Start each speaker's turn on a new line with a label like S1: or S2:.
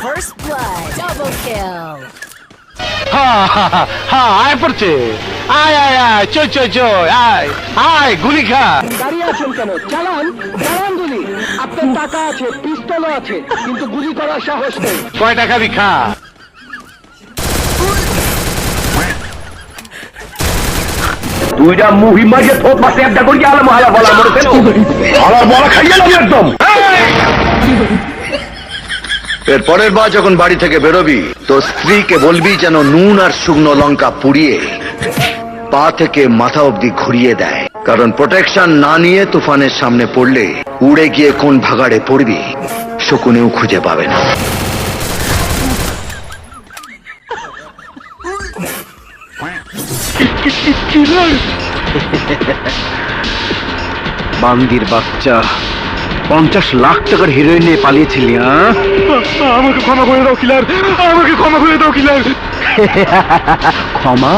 S1: First blood. Double kill.
S2: আয় পড়ছে আয় আয় আয় চো চো চো আয় আয় গুলি খা।
S3: দাঁড়িয়ে আছেন কেন? চালান চালান গুলি। আপনার টাকা আছে, পিস্তলও আছে, কিন্তু গুলি করার সাহস নেই।
S2: কয় টাকা বি খা।
S4: দুইটা মুভি মাঝে থোপ মাসে একটা করি আলাম হালা বলা মনে কেন হালার বলা খাইয়ে যাবি একদম।
S5: এর পরের বার যখন বাড়ি থেকে বেরোবি তো স্ত্রীকে বলবি যেন নুন আর শুকনো লঙ্কা পুড়িয়ে পা থেকে মাথা অবধি ঘুরিয়ে দেয়, কারণ প্রোটেকশন না নিয়ে তুফানের সামনে পড়লে উড়ে গিয়ে কোন ভাগাড়ে পড়বি শকুনেও খুঁজে পাবে না।
S2: বান্দির বাচ্চা 50 লাখ টাকার হিরোইন নিয়ে পালিয়েছিলি? আমাকে ক্ষমা করে দাও কিলার, আমাকে ক্ষমা করে দাও কিলার। ক্ষমা